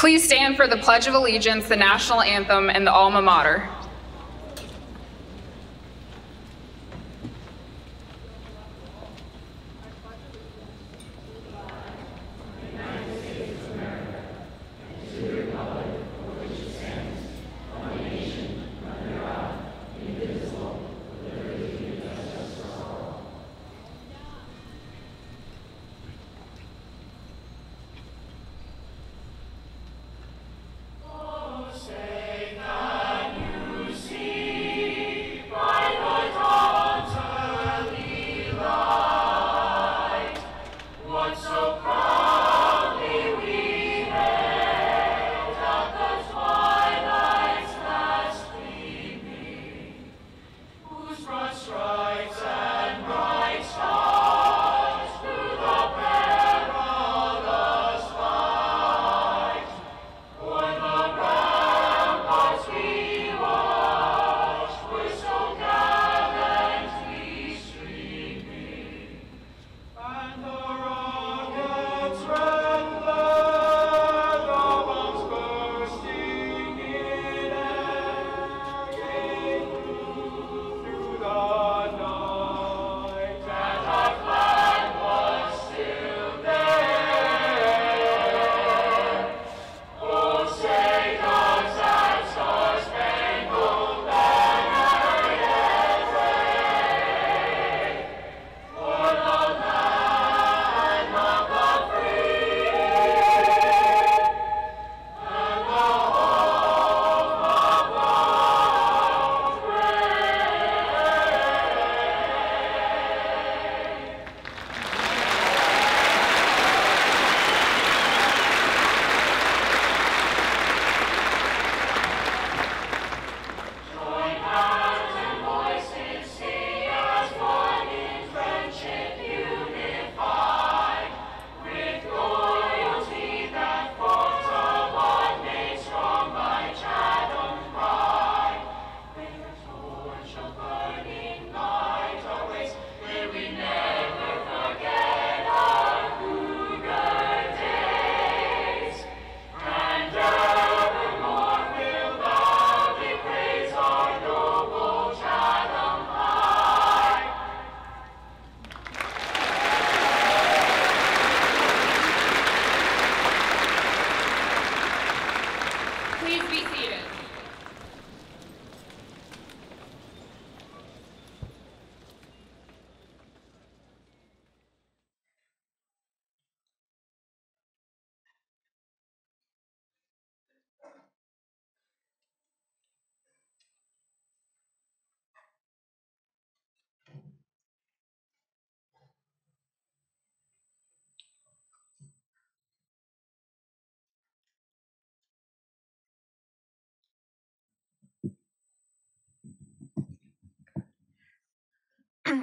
Please stand for the Pledge of Allegiance, the national anthem, and the alma mater.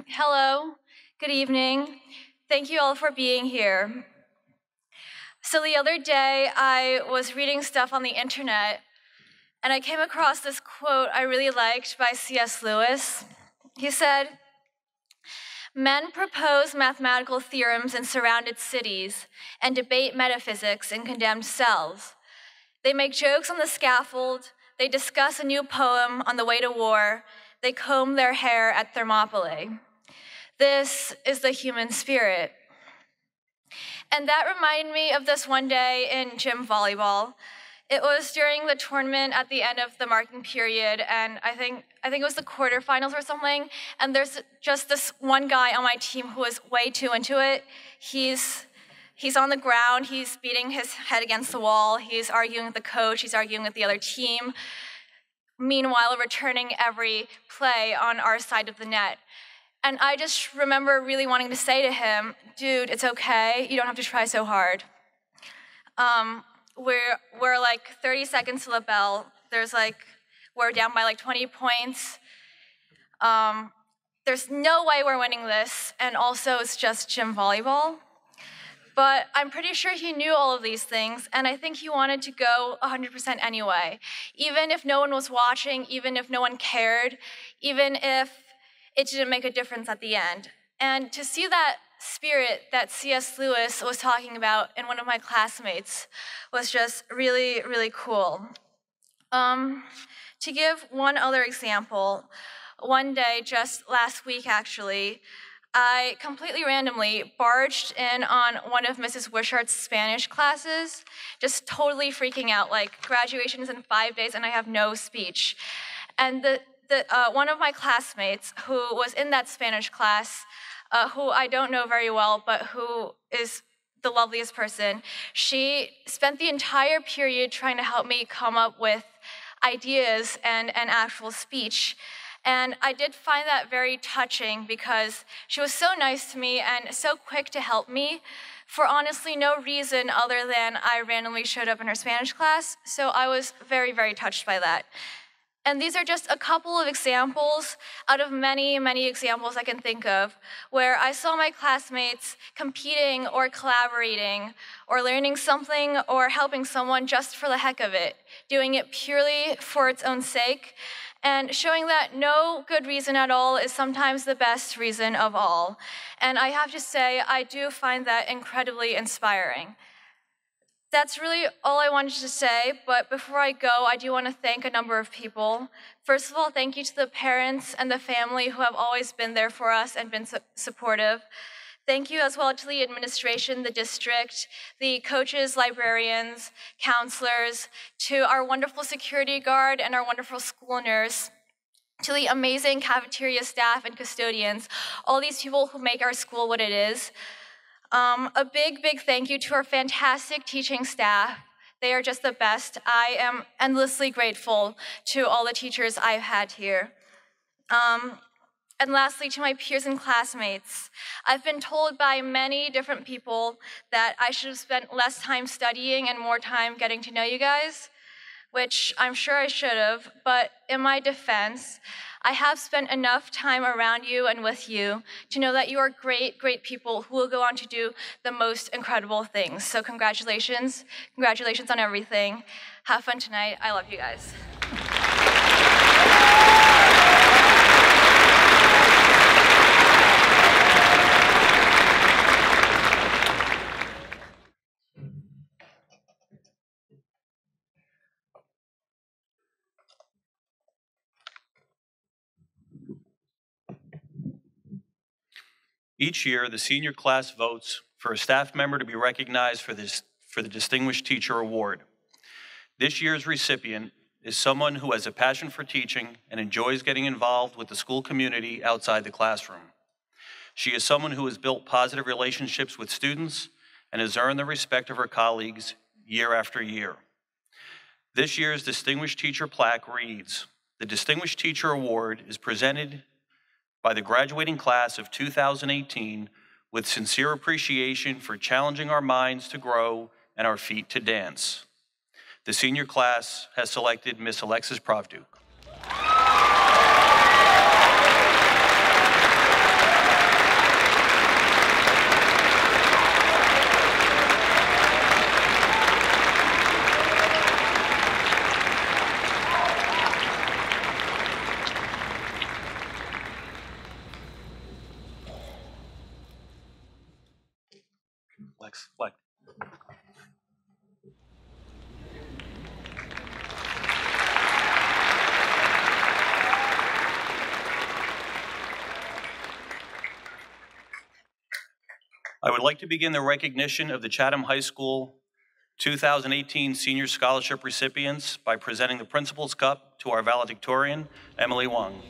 Hello, good evening. Thank you all for being here. So the other day, I was reading stuff on the internet, and I came across this quote I really liked by C.S. Lewis. He said, "Men propose mathematical theorems in surrounded cities and debate metaphysics in condemned cells. They make jokes on the scaffold, they discuss a new poem on the way to war, they comb their hair at Thermopylae. This is the human spirit." And that reminded me of this one day in gym volleyball. It was during the tournament at the end of the marking period, and I think it was the quarterfinals or something, and there's just this one guy on my team who was way too into it. He's on the ground, he's beating his head against the wall, he's arguing with the coach, he's arguing with the other team, meanwhile returning every play on our side of the net. And I just remember really wanting to say to him, "Dude, it's okay, you don't have to try so hard." We're like 30 seconds to the bell. We're down by like 20 points. There's no way we're winning this, and also it's just gym volleyball. But I'm pretty sure he knew all of these things, and I think he wanted to go 100% anyway. Even if no one was watching, even if no one cared, even if it didn't make a difference at the end. And to see that spirit that C.S. Lewis was talking about in one of my classmates was just really, really cool. To give one other example, one day, just last week actually, I completely randomly barged in on one of Mrs. Wishart's Spanish classes, just totally freaking out, like graduation is in 5 days and I have no speech. And one of my classmates who was in that Spanish class, who I don't know very well, but who is the loveliest person, she spent the entire period trying to help me come up with ideas and an actual speech. And I did find that very touching because she was so nice to me and so quick to help me for honestly no reason other than I randomly showed up in her Spanish class. So I was very, very touched by that. And these are just a couple of examples out of many, many examples I can think of where I saw my classmates competing or collaborating or learning something or helping someone just for the heck of it, doing it purely for its own sake, and showing that no good reason at all is sometimes the best reason of all. And I have to say, I do find that incredibly inspiring. That's really all I wanted to say, but before I go, I do want to thank a number of people. First of all, thank you to the parents and the family who have always been there for us and been supportive. Thank you as well to the administration, the district, the coaches, librarians, counselors, to our wonderful security guard and our wonderful school nurse, to the amazing cafeteria staff and custodians, all these people who make our school what it is. A big, big thank you to our fantastic teaching staff. They are just the best. I am endlessly grateful to all the teachers I've had here. And lastly, to my peers and classmates, I've been told by many different people that I should have spent less time studying and more time getting to know you guys, which I'm sure I should have, but in my defense, I have spent enough time around you and with you to know that you are great, great people who will go on to do the most incredible things. So congratulations. Congratulations on everything. Have fun tonight. I love you guys. Each year, the senior class votes for a staff member to be recognized for the Distinguished Teacher Award. This year's recipient is someone who has a passion for teaching and enjoys getting involved with the school community outside the classroom. She is someone who has built positive relationships with students and has earned the respect of her colleagues year after year. This year's Distinguished Teacher plaque reads, "The Distinguished Teacher Award is presented by the graduating class of 2018 with sincere appreciation for challenging our minds to grow and our feet to dance." The senior class has selected Miss Alexis Pravduk. Flex. I would like to begin the recognition of the Chatham High School 2018 Senior Scholarship recipients by presenting the Principal's Cup to our valedictorian, Emily Wang.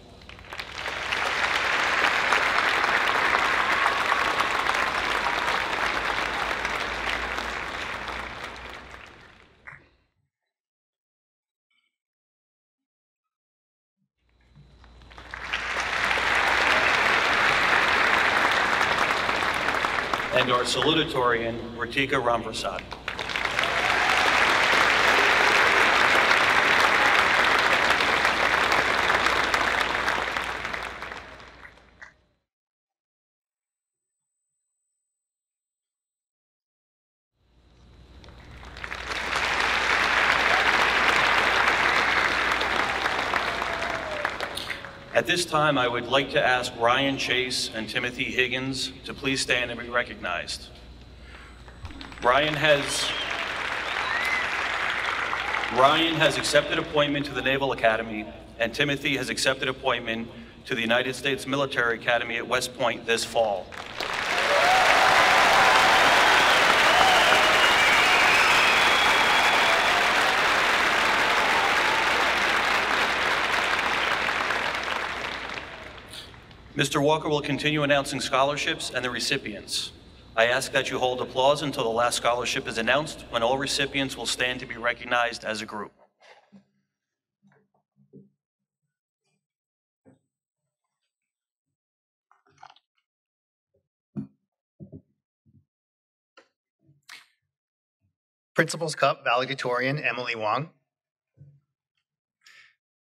And our salutatorian, Ritika Ramprasad. At this time, I would like to ask Ryan Chase and Timothy Higgins to please stand and be recognized. Ryan has accepted appointment to the Naval Academy, and Timothy has accepted appointment to the United States Military Academy at West Point this fall. Mr. Walker will continue announcing scholarships and the recipients. I ask that you hold applause until the last scholarship is announced, when all recipients will stand to be recognized as a group. Principal's Cup valedictorian Emily Wong.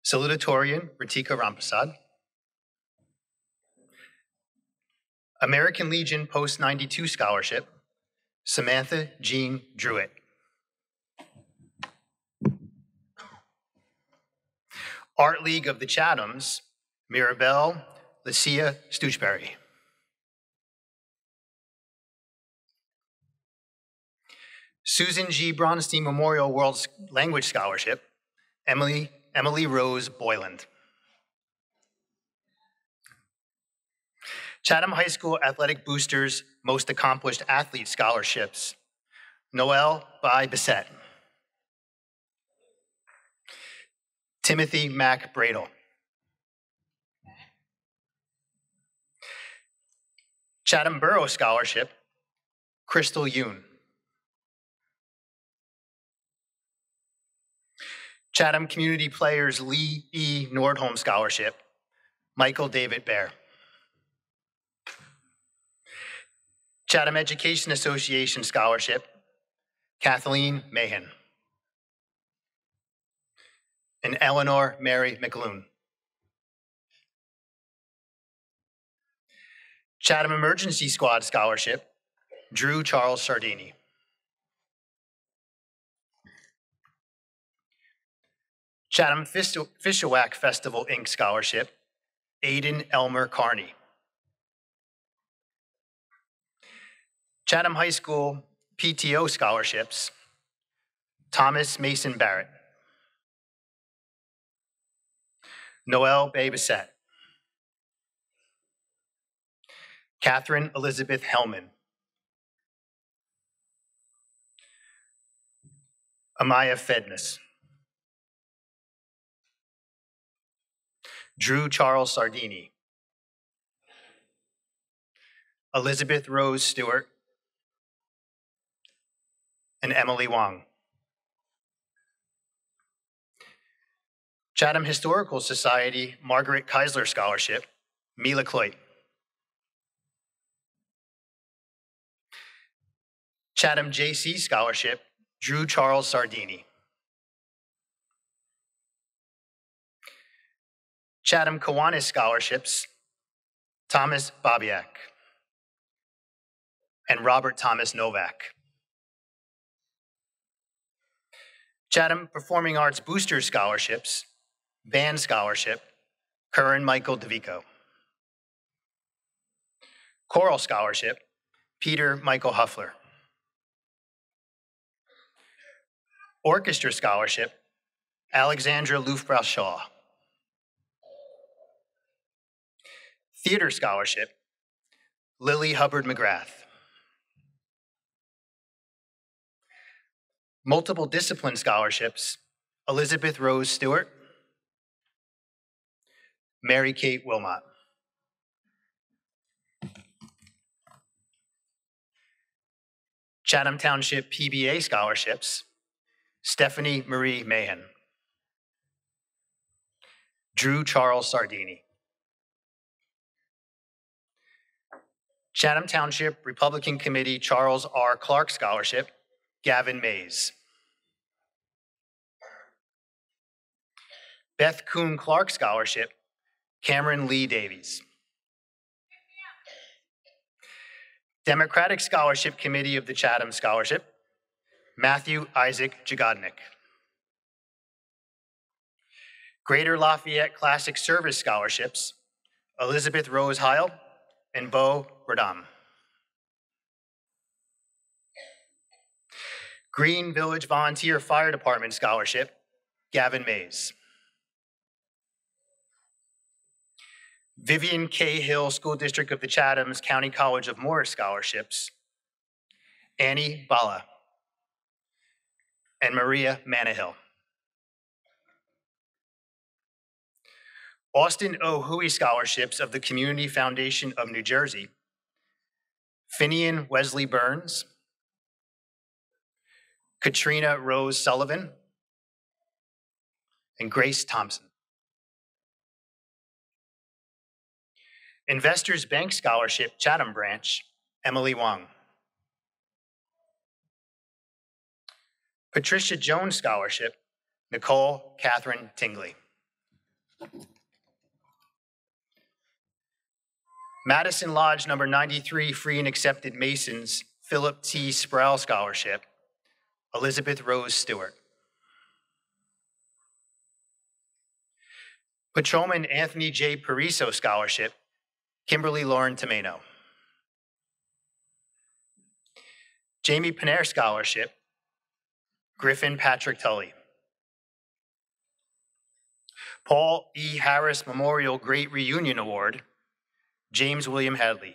Salutatorian Ritika Rampasad. American Legion Post 92 Scholarship, Samantha Jean Druitt. Art League of the Chathams, Mirabelle Lucia Stoochberry. Susan G. Bronstein Memorial World Language Scholarship, Emily Rose Boyland. Chatham High School Athletic Boosters Most Accomplished Athlete Scholarships, Noel Bai Bissett. Timothy Mack Bradle. Chatham Borough Scholarship, Crystal Yoon. Chatham Community Players Lee E. Nordholm Scholarship, Michael David Bear. Chatham Education Association Scholarship, Kathleen Mahan. And Eleanor Mary McLoone. Chatham Emergency Squad Scholarship, Drew Charles Sardini. Chatham Fishawak Festival Inc. Scholarship, Aiden Elmer Carney. Chatham High School PTO Scholarships, Thomas Mason Barrett. Noel Bay Bissett. Catherine Elizabeth Hellman. Amaya Fedness. Drew Charles Sardini. Elizabeth Rose Stewart. And Emily Wong. Chatham Historical Society Margaret Keisler Scholarship, Mila Cloyd. Chatham JC Scholarship, Drew Charles Sardini. Chatham Kiwanis Scholarships, Thomas Babiak and Robert Thomas Novak. Chatham Performing Arts Booster Scholarships, Band Scholarship, Curran Michael DeVico. Choral Scholarship, Peter Michael Huffler. Orchestra Scholarship, Alexandra Lufbraus-Shaw. Theater Scholarship, Lily Hubbard McGrath. Multiple Discipline Scholarships, Elizabeth Rose Stewart, Mary Kate Wilmot. Chatham Township PBA Scholarships, Stephanie Marie Mahan. Drew Charles Sardini. Chatham Township Republican Committee Charles R. Clark Scholarship, Gavin Mays. Beth Kuhn Clark Scholarship, Cameron Lee Davies. Democratic Scholarship Committee of the Chatham Scholarship, Matthew Isaac Jagodnik. Greater Lafayette Classic Service Scholarships, Elizabeth Rose Heil and Bo Radam. Green Village Volunteer Fire Department Scholarship, Gavin Mays. Vivian K. Hill School District of the Chathams County College of Morris Scholarships, Annie Bala and Maria Manahill. Austin O. Huey Scholarships of the Community Foundation of New Jersey, Finian Wesley Burns, Katrina Rose Sullivan, and Grace Thompson. Investors Bank Scholarship, Chatham Branch, Emily Wong. Patricia Jones Scholarship, Nicole Catherine Tingley. Madison Lodge number 93 Free and Accepted Masons, Philip T. Sproul Scholarship, Elizabeth Rose Stewart. Patrolman Anthony J. Pariso Scholarship, Kimberly Lauren Tomeno. Jamie Panair Scholarship, Griffin Patrick Tully. Paul E. Harris Memorial Great Reunion Award, James William Hadley.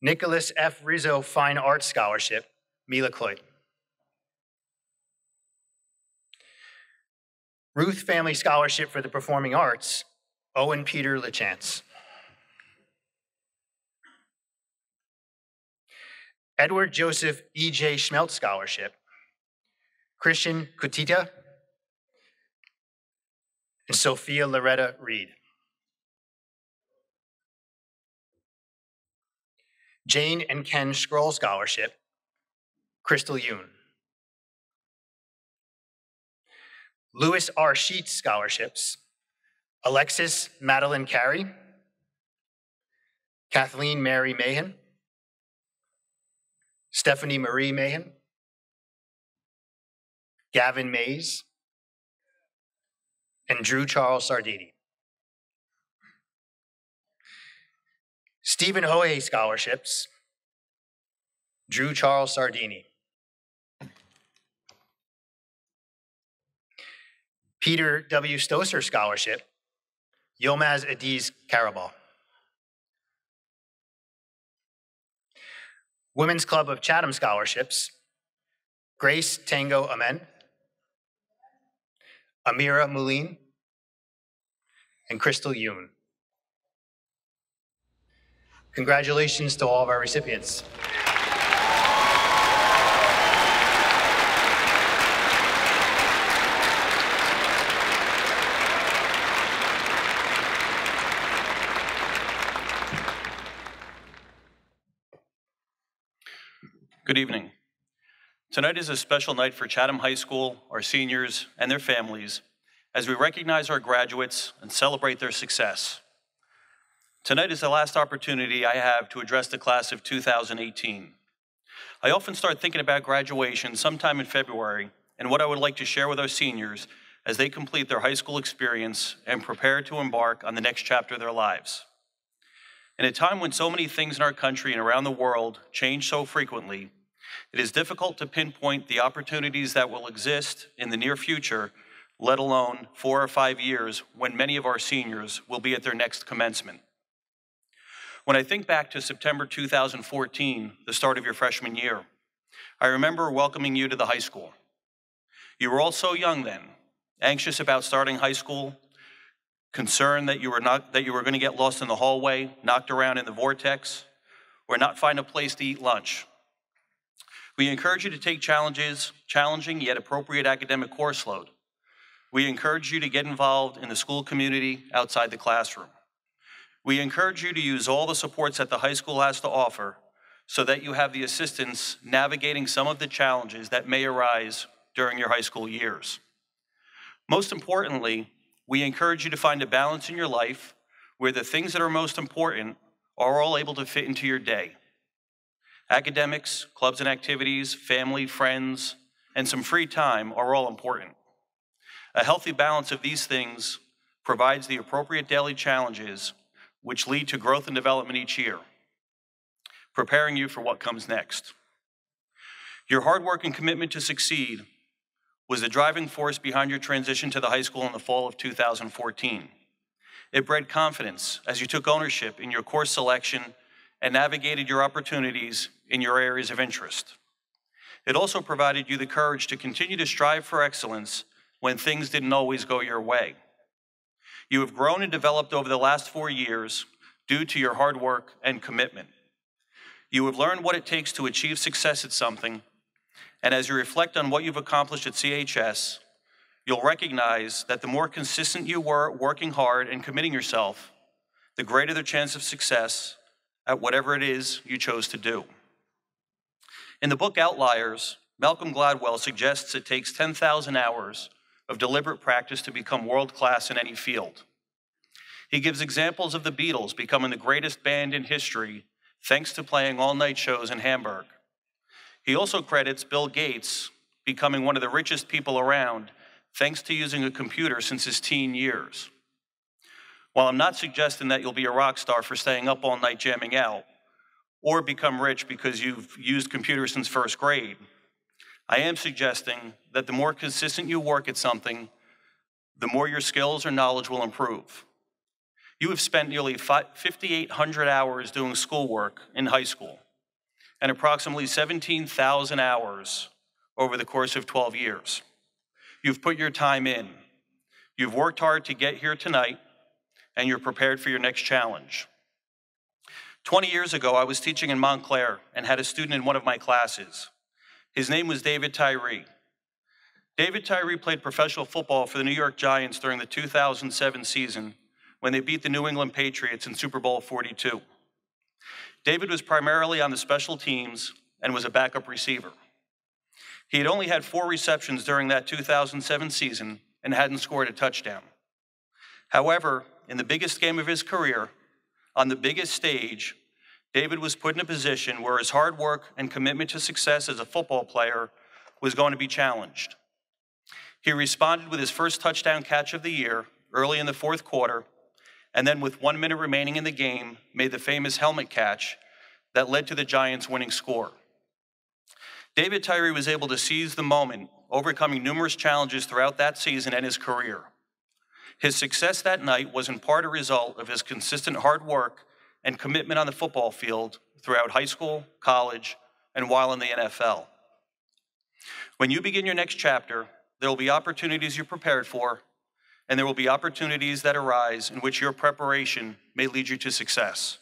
Nicholas F. Rizzo Fine Arts Scholarship, Mila Cloyd. Ruth Family Scholarship for the Performing Arts, Owen Peter LaChance. Edward Joseph E.J. Schmeltz Scholarship, Christian Kutita and Sophia Loretta Reed. Jane and Ken Scroll Scholarship, Crystal Yoon. Louis R. Sheets Scholarships, Alexis Madeline Carey, Kathleen Mary Mahan, Stephanie Marie Mahan, Gavin Mays, and Drew Charles Sardini. Stephen Hohe Scholarships, Drew Charles Sardini. Peter W. Stoser Scholarship, Yilmaz Adiz Karabal. Women's Club of Chatham Scholarships, Grace Tango Amen, Amira Moulin, and Crystal Yoon. Congratulations to all of our recipients. Good evening. Tonight is a special night for Chatham High School, our seniors, and their families, as we recognize our graduates and celebrate their success. Tonight is the last opportunity I have to address the class of 2018. I often start thinking about graduation sometime in February and what I would like to share with our seniors as they complete their high school experience and prepare to embark on the next chapter of their lives. In a time when so many things in our country and around the world change so frequently, it is difficult to pinpoint the opportunities that will exist in the near future, let alone 4 or 5 years when many of our seniors will be at their next commencement. When I think back to September 2014, the start of your freshman year, I remember welcoming you to the high school. You were all so young then, anxious about starting high school, concerned that you were going to get lost in the hallway, knocked around in the vortex, or not find a place to eat lunch. We encourage you to take challenging yet appropriate academic course load. We encourage you to get involved in the school community outside the classroom. We encourage you to use all the supports that the high school has to offer so that you have the assistance navigating some of the challenges that may arise during your high school years. Most importantly, we encourage you to find a balance in your life where the things that are most important are all able to fit into your day. Academics, clubs and activities, family, friends, and some free time are all important. A healthy balance of these things provides the appropriate daily challenges which lead to growth and development each year, preparing you for what comes next. Your hard work and commitment to succeed was the driving force behind your transition to the high school in the fall of 2014. It bred confidence as you took ownership in your course selection and navigated your opportunities in your areas of interest. It also provided you the courage to continue to strive for excellence when things didn't always go your way. You have grown and developed over the last 4 years due to your hard work and commitment. You have learned what it takes to achieve success at something, and as you reflect on what you've accomplished at CHS, you'll recognize that the more consistent you were working hard and committing yourself, the greater the chance of success at whatever it is you chose to do. In the book Outliers, Malcolm Gladwell suggests it takes 10,000 hours of deliberate practice to become world-class in any field. He gives examples of the Beatles becoming the greatest band in history thanks to playing all-night shows in Hamburg. He also credits Bill Gates becoming one of the richest people around thanks to using a computer since his teen years. While I'm not suggesting that you'll be a rock star for staying up all night jamming out, or become rich because you've used computers since first grade, I am suggesting that the more consistent you work at something, the more your skills or knowledge will improve. You have spent nearly 5,800 hours doing schoolwork in high school, and approximately 17,000 hours over the course of 12 years. You've put your time in. You've worked hard to get here tonight, and you're prepared for your next challenge. 20 years ago, I was teaching in Montclair and had a student in one of my classes. His name was David Tyree. David Tyree played professional football for the New York Giants during the 2007 season when they beat the New England Patriots in Super Bowl 42. David was primarily on the special teams and was a backup receiver. He had only had 4 receptions during that 2007 season and hadn't scored a touchdown. However, in the biggest game of his career, on the biggest stage, David was put in a position where his hard work and commitment to success as a football player was going to be challenged. He responded with his first touchdown catch of the year early in the 4th quarter, and then with 1 minute remaining in the game, made the famous helmet catch that led to the Giants' winning score. David Tyree was able to seize the moment, overcoming numerous challenges throughout that season and his career. His success that night was in part a result of his consistent hard work and commitment on the football field throughout high school, college, and while in the NFL. When you begin your next chapter, there will be opportunities you're prepared for, and there will be opportunities that arise in which your preparation may lead you to success.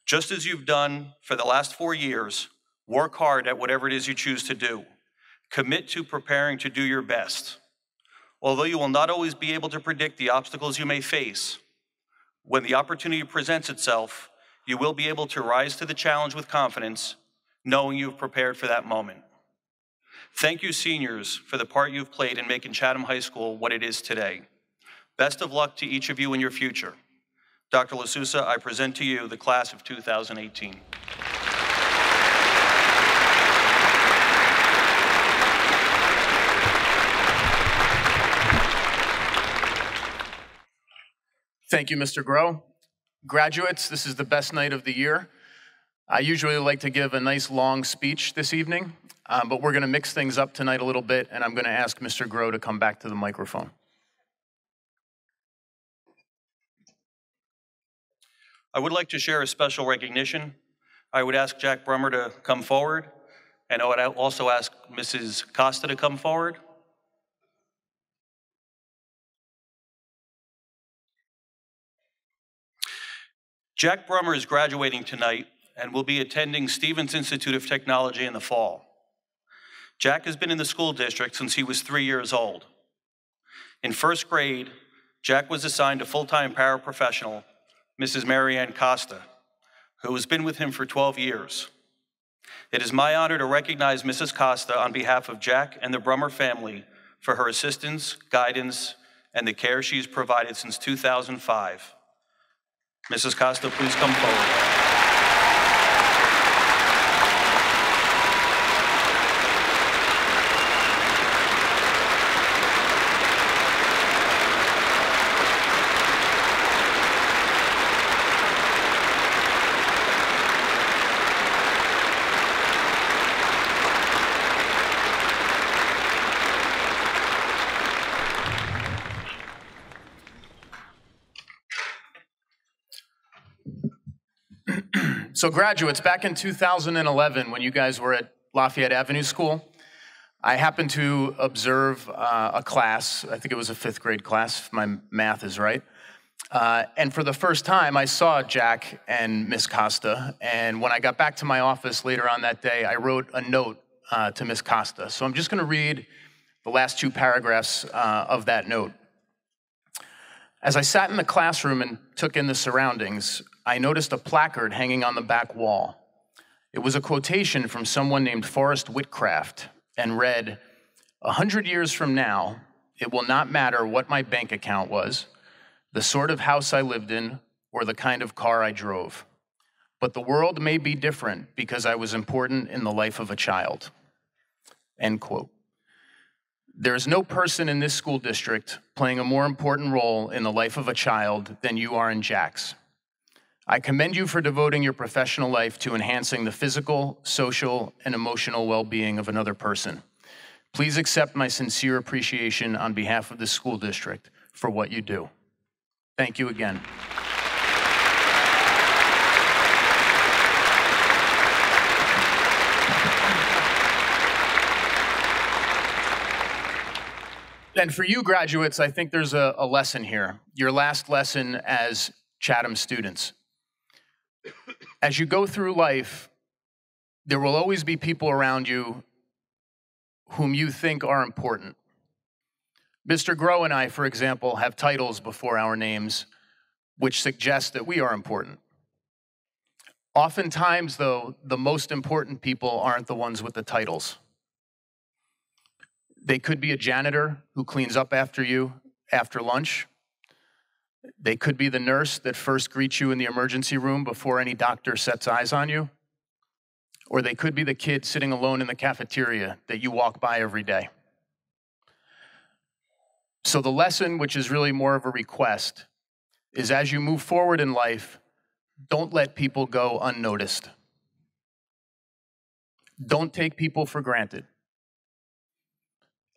Just as you've done for the last 4 years, work hard at whatever it is you choose to do. Commit to preparing to do your best. Although you will not always be able to predict the obstacles you may face, when the opportunity presents itself, you will be able to rise to the challenge with confidence, knowing you've prepared for that moment. Thank you, seniors, for the part you've played in making Chatham High School what it is today. Best of luck to each of you in your future. Dr. LaSousa, I present to you the class of 2018. Thank you, Mr. Groh. Graduates, this is the best night of the year. I usually like to give a nice long speech this evening, but we're going to mix things up tonight a little bit, and I'm going to ask Mr. Groh to come back to the microphone. I would like to share a special recognition. I would ask Jack Brummer to come forward, and I would also ask Mrs. Costa to come forward. Jack Brummer is graduating tonight and will be attending Stevens Institute of Technology in the fall. Jack has been in the school district since he was 3 years old. In 1st grade, Jack was assigned a full-time paraprofessional, Mrs. Marianne Costa, who has been with him for 12 years. It is my honor to recognize Mrs. Costa on behalf of Jack and the Brummer family for her assistance, guidance, and the care she's provided since 2005. Mrs. Costa, please come forward. So graduates, back in 2011, when you guys were at Lafayette Avenue School, I happened to observe a class. I think it was a 5th grade class, if my math is right. And for the first time, I saw Jack and Miss Costa. And when I got back to my office later on that day, I wrote a note to Miss Costa. So I'm just going to read the last 2 paragraphs of that note. As I sat in the classroom and took in the surroundings, I noticed a placard hanging on the back wall. It was a quotation from someone named Forrest Whitcraft and read, "100 years from now, it will not matter what my bank account was, the sort of house I lived in, or the kind of car I drove. But the world may be different because I was important in the life of a child." End quote. There is no person in this school district playing a more important role in the life of a child than you are in Jack's. I commend you for devoting your professional life to enhancing the physical, social, and emotional well-being of another person. Please accept my sincere appreciation on behalf of the school district for what you do. Thank you again. And for you graduates, I think there's a lesson here, your last lesson as Chatham students. As you go through life, there will always be people around you whom you think are important. Mr. Grow and I, for example, have titles before our names, which suggest that we are important. Oftentimes, though, the most important people aren't the ones with the titles. They could be a janitor who cleans up after you after lunch. They could be the nurse that first greets you in the emergency room before any doctor sets eyes on you. Or they could be the kid sitting alone in the cafeteria that you walk by every day. So the lesson, which is really more of a request, is as you move forward in life, don't let people go unnoticed. Don't take people for granted.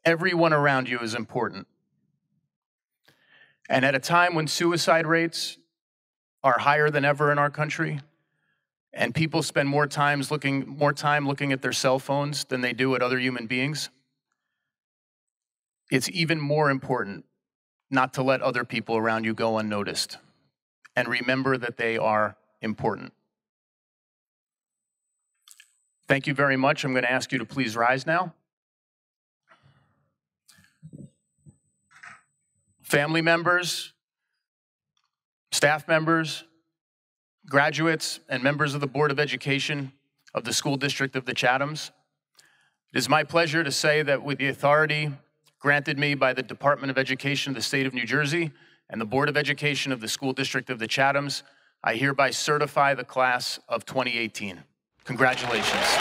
Everyone around you is important. And at a time when suicide rates are higher than ever in our country, and people spend more time looking at their cell phones than they do at other human beings, it's even more important not to let other people around you go unnoticed. And remember that they are important. Thank you very much. I'm going to ask you to please rise now. Family members, staff members, graduates, and members of the Board of Education of the School District of the Chathams, it is my pleasure to say that with the authority granted me by the Department of Education of the State of New Jersey and the Board of Education of the School District of the Chathams, I hereby certify the class of 2018. Congratulations.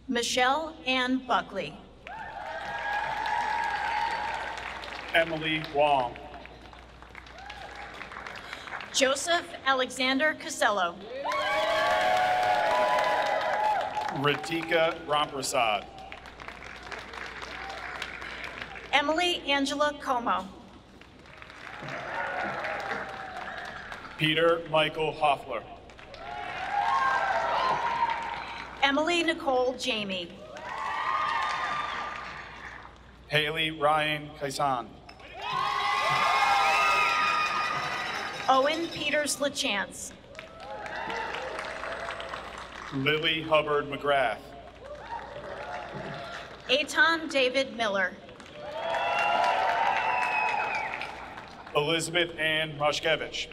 Michelle Ann Buckley. Emily Wong. Joseph Alexander Casello. Ritika Ramprasad. Emily Angela Como. Peter Michael Hoffler. Emily Nicole Jamie. Haley Ryan Kaisan. Owen Peters LaChance. Lily Hubbard McGrath. Eitan David Miller. Elizabeth Ann Moshkevich.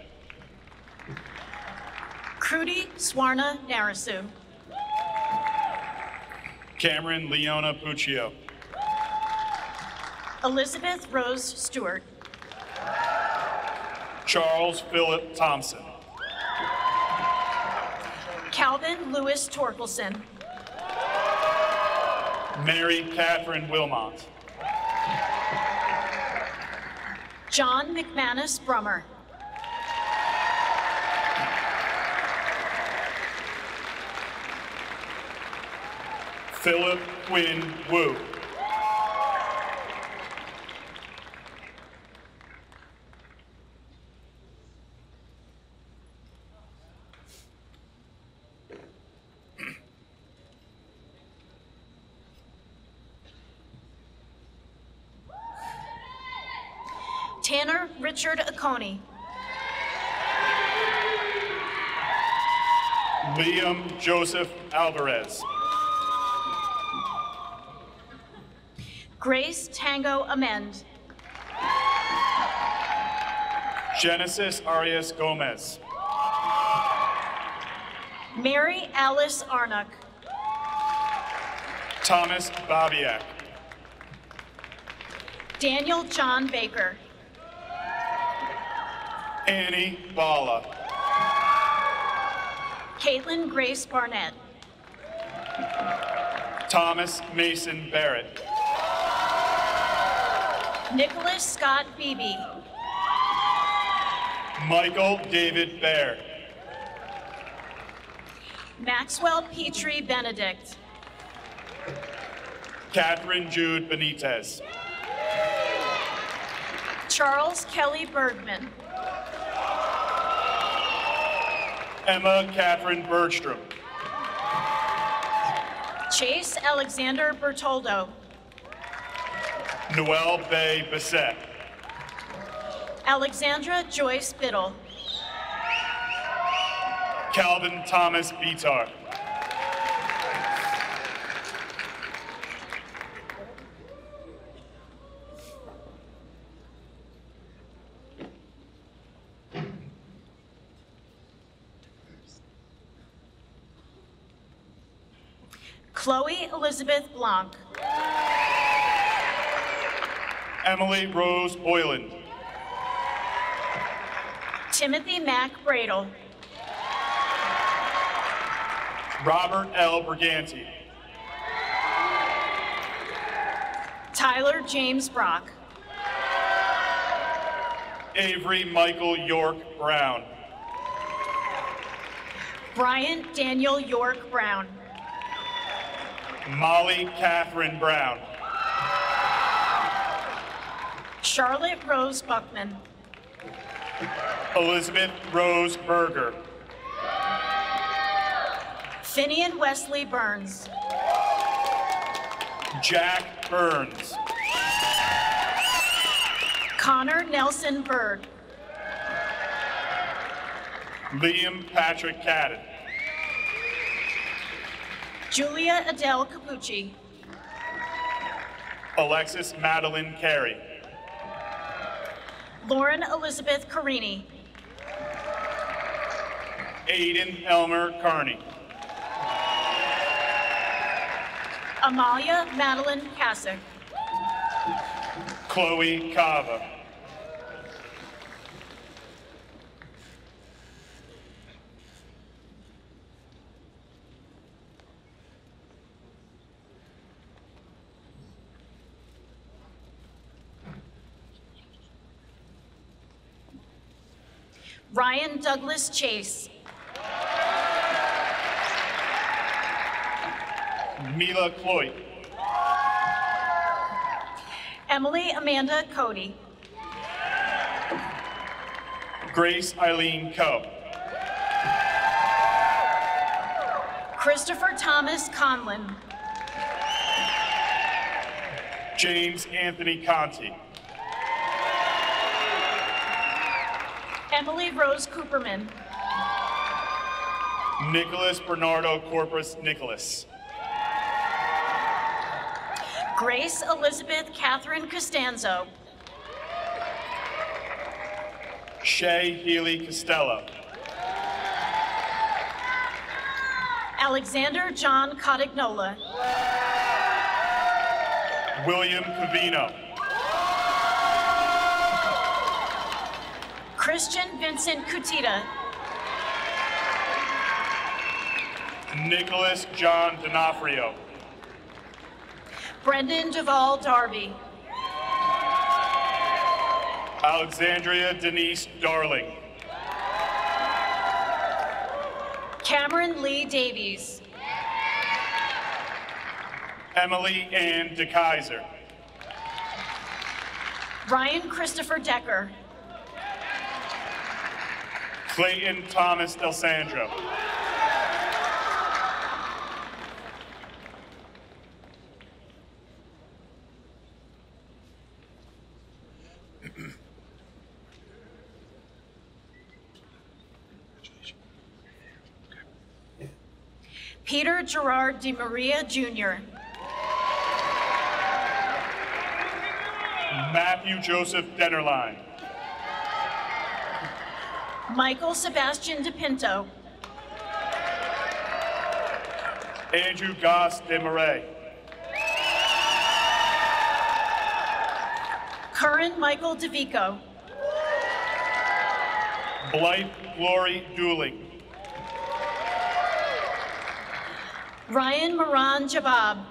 Kruti Swarna Narasu. Cameron Leona Puccio. Elizabeth Rose Stewart. Charles Philip Thompson. Calvin Lewis Torkelson. Mary Catherine Wilmot. John McManus Brummer. Philip Quinn Wu. Tanner Richard Aconi. Liam Joseph Alvarez. Grace Tango Amend. Genesis Arias Gomez. Mary Alice Arnock. Thomas Babiak. Daniel John Baker. Annie Bala. Caitlin Grace Barnett. Thomas Mason Barrett. Nicholas Scott Beebe. Michael David Baer. Maxwell Petrie Benedict. Catherine Jude Benitez. Charles Kelly Bergman. Emma Catherine Bergstrom. Chase Alexander Bertoldo. Noelle Bay Bissett. Alexandra Joyce Biddle. Calvin Thomas Bitar. Chloe Elizabeth Blanc. Emily Rose Boyland. Timothy Mack Bradle. Robert L. Briganti. Tyler James Brock. Avery Michael York Brown. Brian Daniel York Brown. Molly Catherine Brown. Charlotte Rose Buckman. Elizabeth Rose Berger. Finian Wesley Burns. Jack Burns. Connor Nelson Bird. Liam Patrick Cadden. Julia Adele Capucci. Alexis Madeline Carey. Lauren Elizabeth Carini. Aiden Elmer Carney. Amalia Madeline Kasich. Chloe Cava. Ryan Douglas Chase. Mila Cloyd. Emily Amanda Cody. Grace Eileen Coe. Christopher Thomas Conlon. James Anthony Conti. Emily Rose Cooperman. Nicholas Bernardo Corpus Nicholas. Grace Elizabeth Catherine Costanzo. Shay Healy Costello. Alexander John Cotignola. William Cavino. Christian Vincent Cutita. Nicholas John D'Onofrio. Brendan Duvall Darby. Alexandria Denise Darling. Cameron Lee Davies. Emily Ann DeKaiser. Ryan Christopher Decker. Clayton Thomas Del Sandro. Peter Gerard De Maria, Jr. Matthew Joseph Dennerline. Michael Sebastian DePinto. Andrew Goss De Marais. Curran Michael DeVico. Blythe Glory Dooling. Ryan Moran Jabab.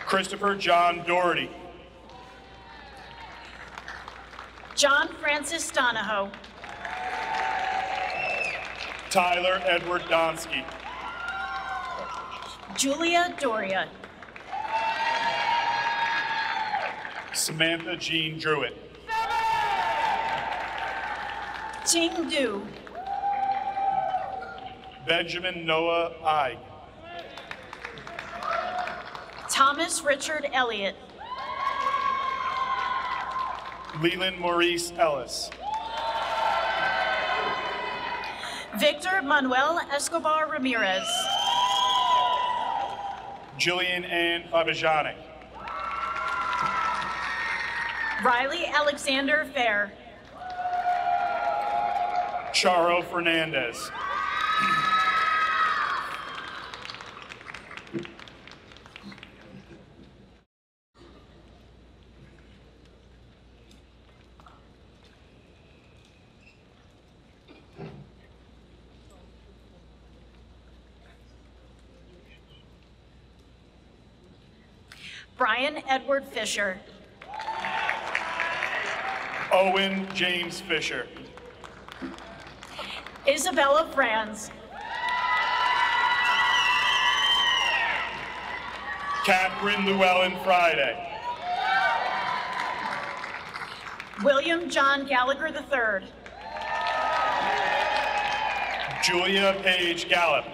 Christopher John Doherty. John Francis Donahoe. Tyler Edward Donsky. Julia Doria. Samantha Jean Druitt. Ting Du. Benjamin Noah Ige. Thomas Richard Elliott. Leland Maurice Ellis. Victor Manuel Escobar Ramirez. Jillian Ann Fabijani. Riley Alexander Fair. Charo Fernandez. Brian Edward Fisher. Owen James Fisher. Isabella Franz. Catherine Llewellyn Friday. William John Gallagher III. Julia Page Gallup.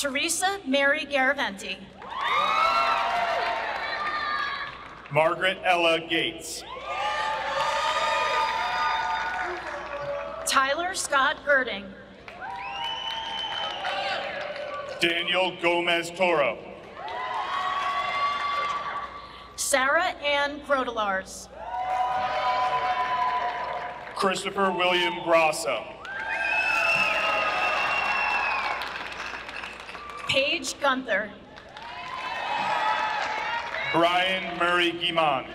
Teresa Mary Garaventi. Margaret Ella Gates. Tyler Scott Girding. Daniel Gomez Toro. Sarah Ann Grodelars. Christopher William Grosso. Paige Gunther. Brian Murray Guimond.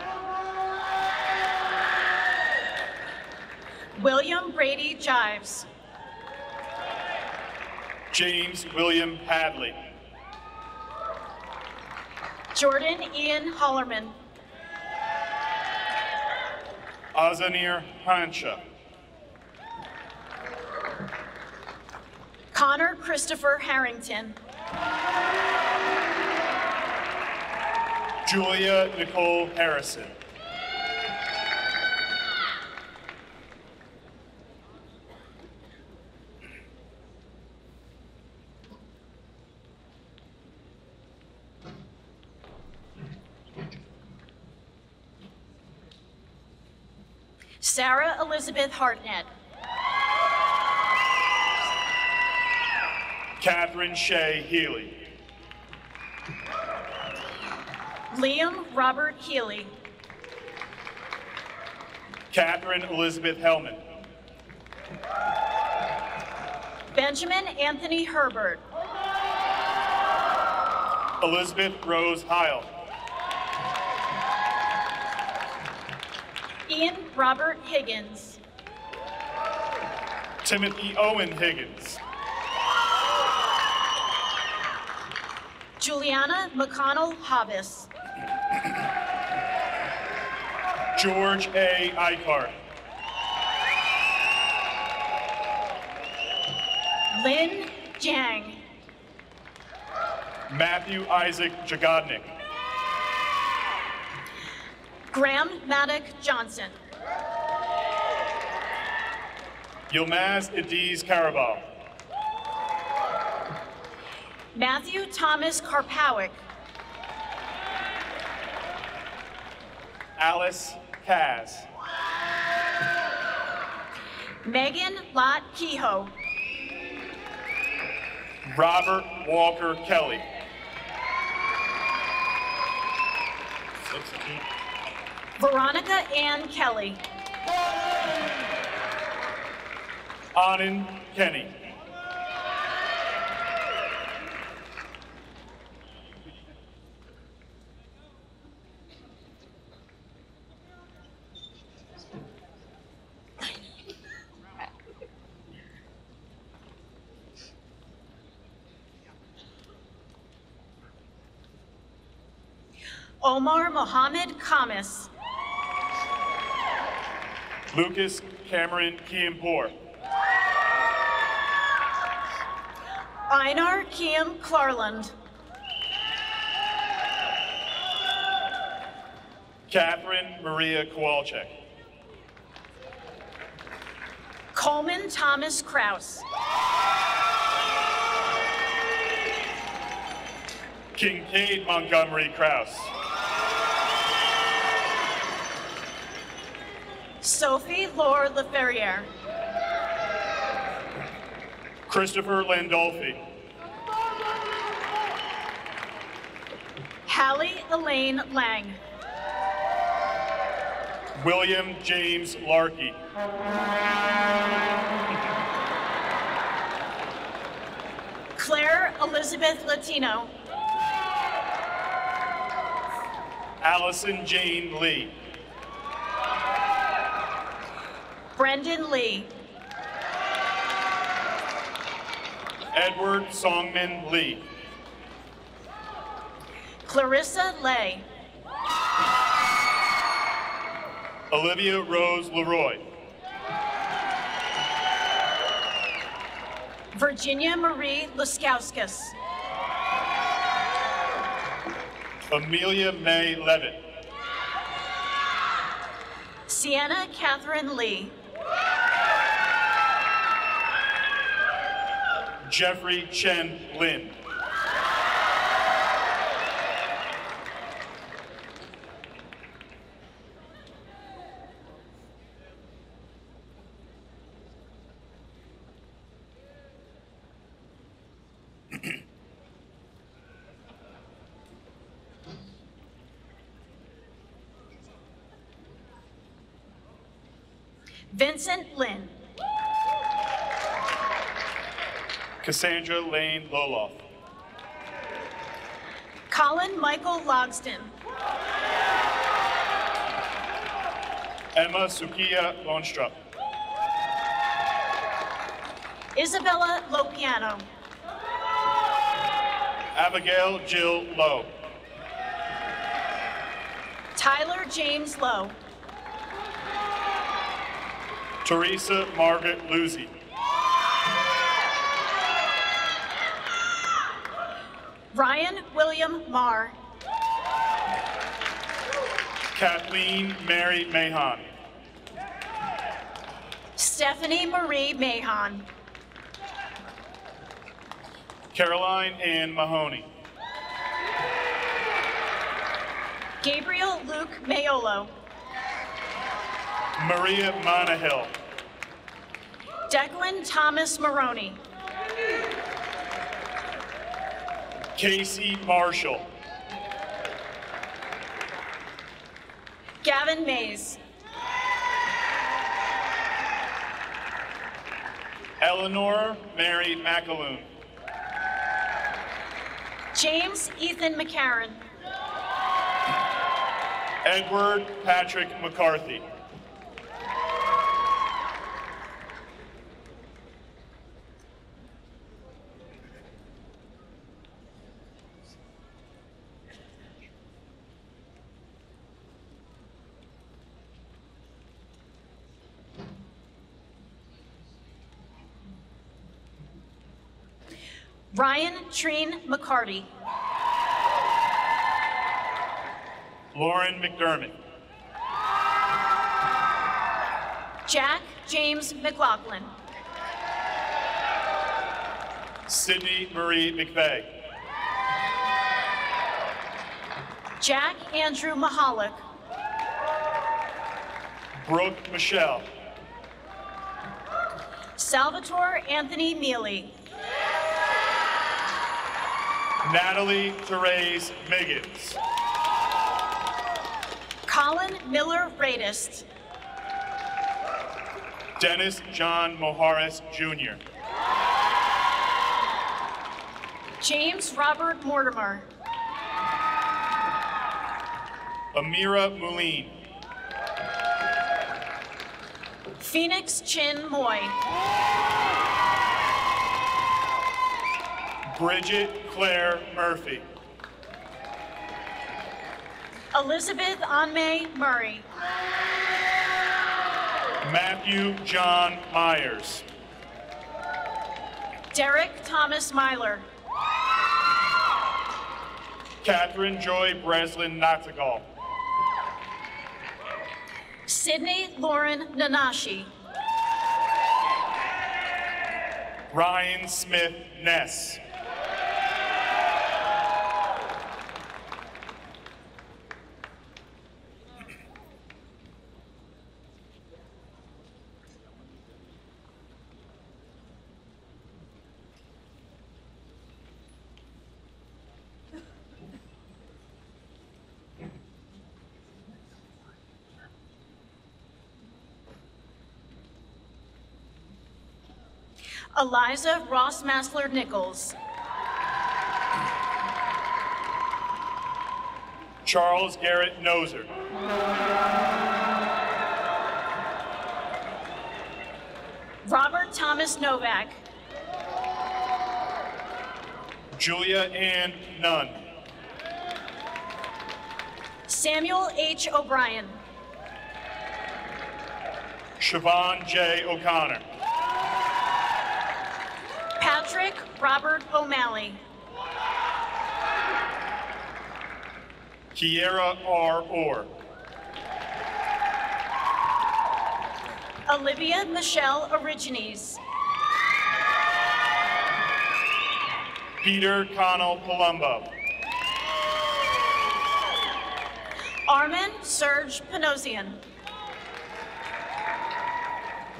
William Brady Jives. James William Hadley. Jordan Ian Hollerman. Azanir Hansha. Connor Christopher Harrington. Julia Nicole Harrison. Sarah Elizabeth Hartnett. Catherine Shea Healy. Liam Robert Healy. Catherine Elizabeth Hellman. Benjamin Anthony Herbert. Elizabeth Rose Heil. Ian Robert Higgins. Timothy Owen Higgins. Juliana McConnell Hobbs. George A. Eichhardt. Lin Jiang. Matthew Isaac Jagodnik. Graham Maddock Johnson. Yilmaz Adiz Karabal. Matthew Thomas Karpowick. Alice Kaz. Megan Lott Kehoe. Robert Walker Kelly. Veronica Ann Kelly. Anand Kenny. Omar Mohammed Kamis. Lucas Cameron Kiampour. Einar Kiam Klarland. Catherine Maria Kowalczyk. Coleman Thomas Kraus. Kincaid Montgomery Kraus. Sophie Laure Leferrier. Christopher Landolfi. Hallie Elaine Lang. William James Larkey. Claire Elizabeth Latino. Allison Jane Lee. Brendan Lee. Edward Songman Lee. Clarissa Lay. Olivia Rose Leroy. Virginia Marie Luskauskas. Amelia May Levitt. Sienna Catherine Lee. Jeffrey Chen Lin. Vincent Lynn. Cassandra Lane Loloff. Colin Michael Logston. Emma Sukiya Longstrup. Isabella Lopiano. Abigail Jill Lowe. Tyler James Lowe. Teresa Margaret Lucy. Ryan William Marr. Kathleen Mary Mahon. Stephanie Marie Mahon. Caroline Ann Mahoney. Gabriel Luke Mayolo. Maria Monahill. Declan Thomas Maroney. Casey Marshall. Gavin Mays. Eleanor Mary McAloon. James Ethan McCarron. Edward Patrick McCarthy. Ryan Treen McCarty. Lauren McDermott. Jack James McLaughlin. Sydney Marie McVeigh. Jack Andrew Mahalik. Brooke Michelle. Salvatore Anthony Mealy. Natalie Therese Miggins. Colin Miller Radist. Dennis John Moharis Jr. James Robert Mortimer. Amira Moulin. Phoenix Chin Moy. Bridget Claire Murphy. Elizabeth Anmay Murray. Matthew John Myers. Derek Thomas Myler. Catherine Joy Breslin Natzagal. Sydney Lauren Nanashi. Ryan Smith Ness. Eliza Ross Massler Nichols. Charles Garrett Noser. Robert Thomas Novak. Julia Ann Nunn. Samuel H. O'Brien. Siobhan J. O'Connor. Patrick Robert O'Malley. Kiera R. Orr. Olivia Michelle Origines. Peter Connell Palumbo. Armin Serge Panosian.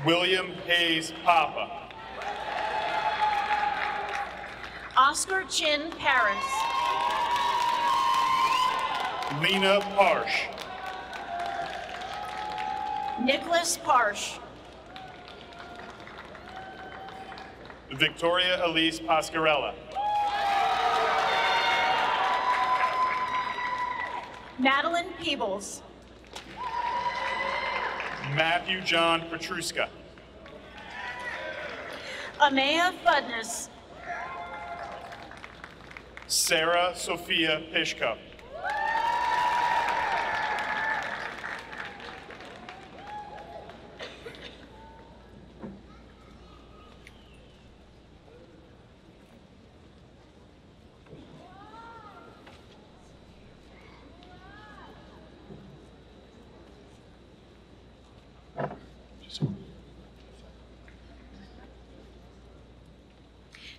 William Hayes Papa. Oscar Chin Paris. Lena Parsh. Nicholas Parsh. Victoria Elise Pascarella. Madeline Peebles. Matthew John Petruska. Amaya Fudness. Sarah Sophia Pishko.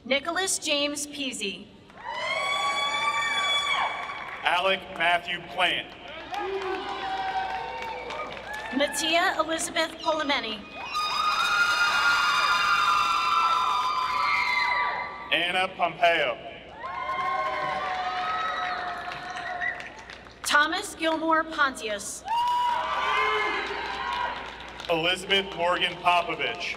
Nicholas James Peasy. Alec Matthew Plant. Mattia Elizabeth Polimeni. Anna Pompeo. Thomas Gilmore Pontius. Elizabeth Morgan Popovich.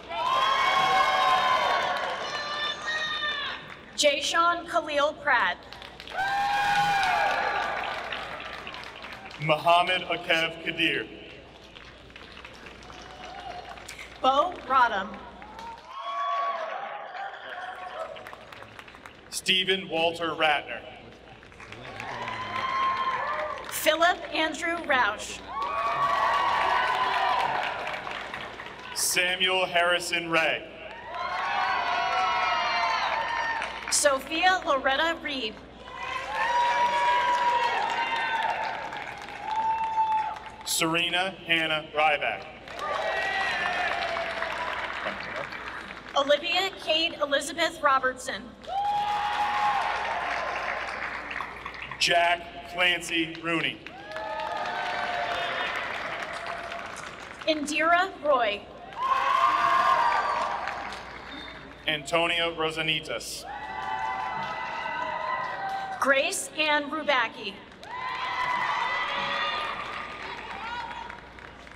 Jayshawn Khalil Pratt. Muhammad Akev Kadir. Bo Rodham. Stephen Walter Ratner. Philip Andrew Roush. Samuel Harrison Ray. Sophia Loretta Reed. Serena Hannah Ryback. Olivia Kate Elizabeth Robertson. Jack Clancy Rooney. Indira Roy. Antonio Rosanitas. Grace Ann Rubacki.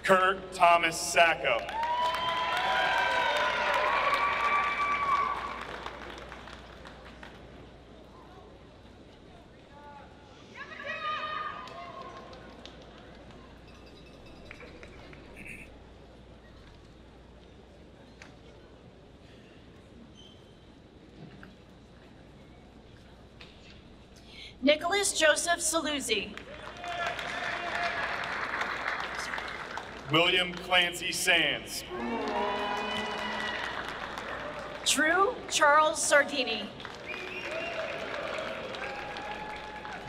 Kurt Thomas Sacco. Nicholas Joseph Saluzzi. William Clancy Sands. Drew Charles Sardini.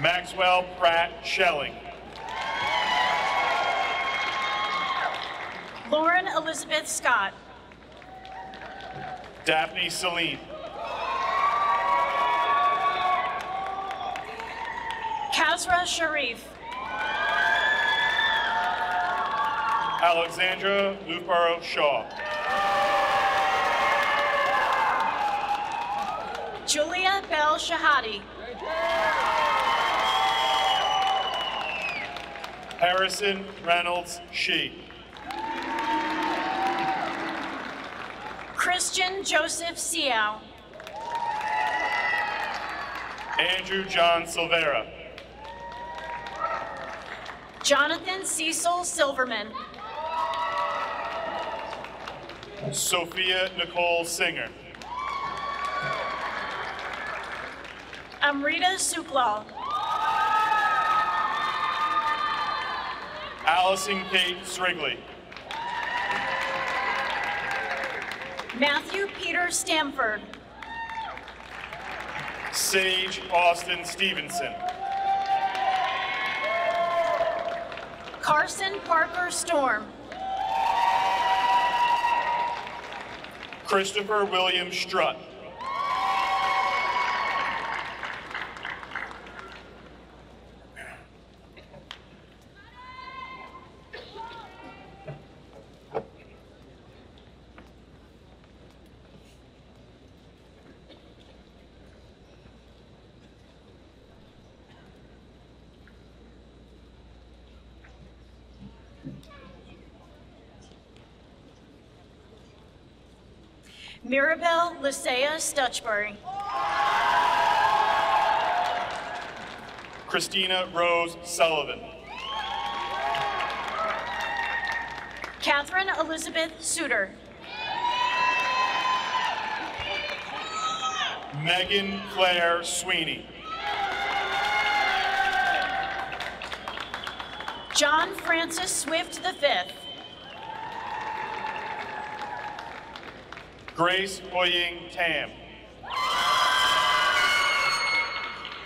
Maxwell Pratt Schelling. Lauren Elizabeth Scott. Daphne Celine. Kazra Sharif. Alexandra Lufaro Shaw. Julia Bell Shahadi. Harrison Reynolds Shee. Christian Joseph Siao. Andrew John Silvera. Jonathan Cecil Silverman. Sophia Nicole Singer. Amrita Suklal. Allison Kate Srigley. Matthew Peter Stamford. Sage Austin Stevenson. Carson Parker Storm. Christopher William Strutt. Mirabelle Lysaea Stutchbury. Christina Rose Sullivan. Catherine Elizabeth Suter. Megan Claire Sweeney. John Francis Swift V. Grace Hoying Tam.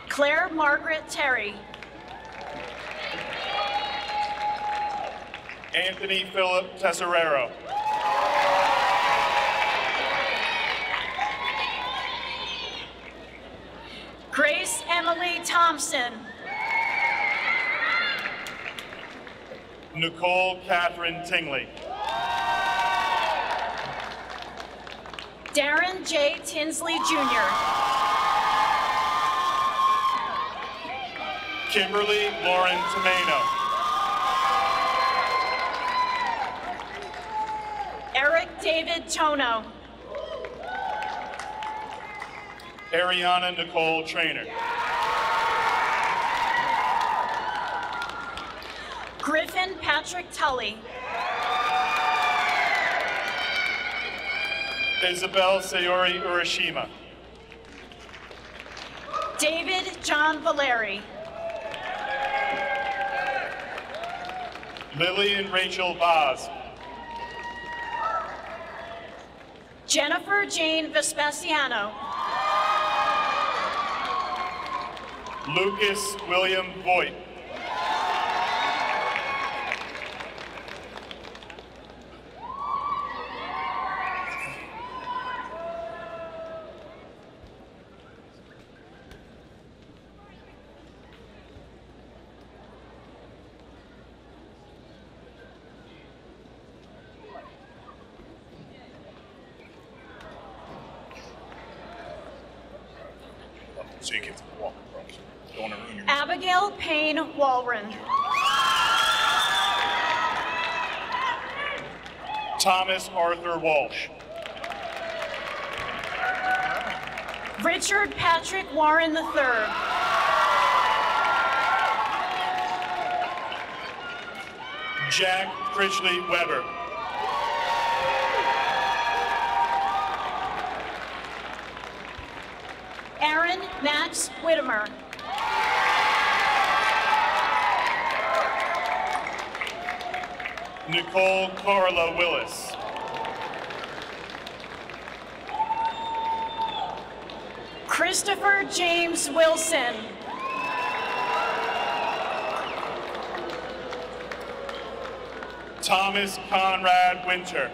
Claire Margaret Terry. Anthony Philip Tesorero. Grace Emily Thompson. Nicole Catherine Tingley. Darren J. Tinsley Jr. Kimberly Lauren Tomeno. Eric David Tono. Ariana Nicole Trainer. Griffin Patrick Tully. Isabel Sayori Urashima. David John Valeri. Lillian Rachel Vaz. Jennifer Jane Vespasiano. Lucas William Voigt. So you get to walk across. Don't want to ruin your Abigail Payne Walren. Thomas Arthur Walsh. Richard Patrick Warren III. Jack Critchley Weber. Aaron Max Whittemer. Nicole Carla Willis. Christopher James Wilson. Thomas Conrad Winter.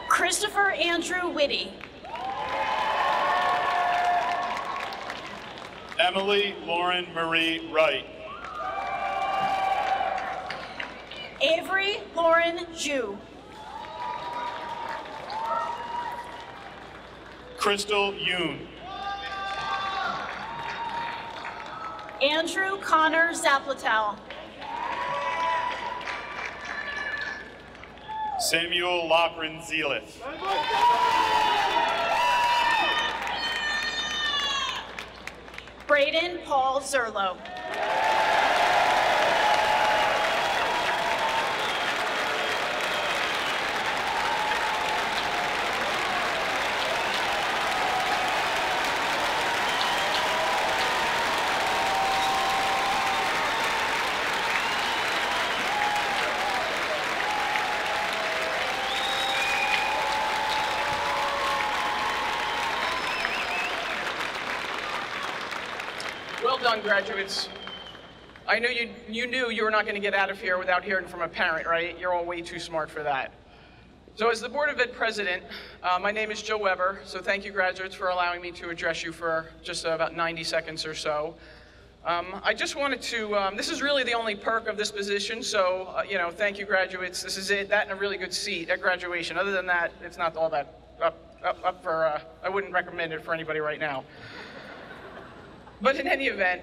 Christopher Andrew Whitty. Emily Lauren Marie Wright. Avery Lauren Jew. Crystal Yoon. Andrew Connor Zaplatel. Samuel Lochran Zealith. Braden Paul Zerlo. Well done, graduates. I know you knew you were not going to get out of here without hearing from a parent, right? You're all way too smart for that. So as the Board of Ed President, my name is Joe Weber, so thank you, graduates, for allowing me to address you for just about 90 seconds or so. I just wanted to, this is really the only perk of this position, so, thank you, graduates. This is it, that and a really good seat at graduation. Other than that, it's not all that up for, I wouldn't recommend it for anybody right now. But in any event,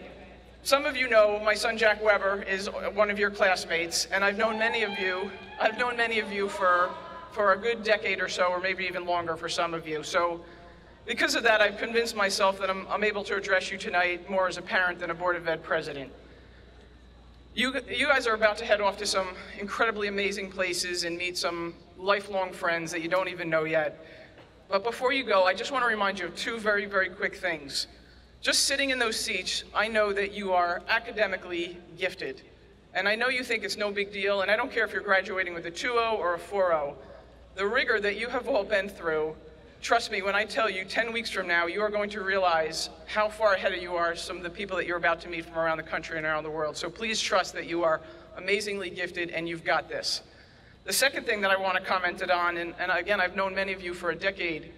some of you know my son Jack Weber is one of your classmates, and I've known many of you for a good decade or so, or maybe even longer for some of you. So because of that, I've convinced myself that I'm able to address you tonight more as a parent than a Board of Ed president. You guys are about to head off to some incredibly amazing places and meet some lifelong friends that you don't even know yet. But before you go, I just want to remind you of two very, very quick things. Just sitting in those seats, I know that you are academically gifted. And I know you think it's no big deal, and I don't care if you're graduating with a 2.0 or a 4.0. The rigor that you have all been through, trust me when I tell you 10 weeks from now, you are going to realize how far ahead of you are some of the people that you're about to meet from around the country and around the world. So please trust that you are amazingly gifted and you've got this. The second thing that I want to comment on, and again, I've known many of you for a decade,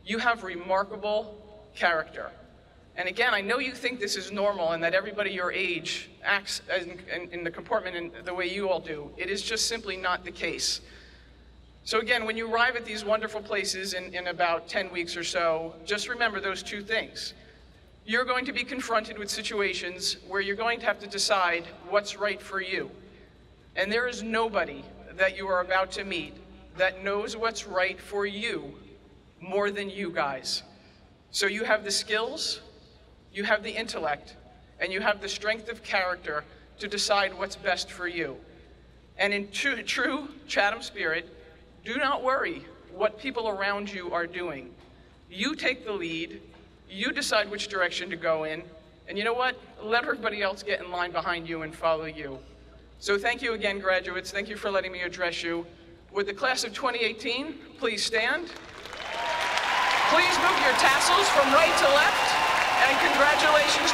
you have remarkable character. And again, I know you think this is normal and that everybody your age acts in the comportment in the way you all do. It is just simply not the case. So again, when you arrive at these wonderful places in about 10 weeks or so, just remember those two things. You're going to be confronted with situations where you're going to have to decide what's right for you. And there is nobody that you are about to meet that knows what's right for you more than you guys. So you have the skills, you have the intellect, and you have the strength of character to decide what's best for you. And in true Chatham spirit, do not worry what people around you are doing. You take the lead, you decide which direction to go in, and you know what? Let everybody else get in line behind you and follow you. So thank you again, graduates. Thank you for letting me address you. Would the class of 2018 please stand? Please move your tassels from right to left, and congratulations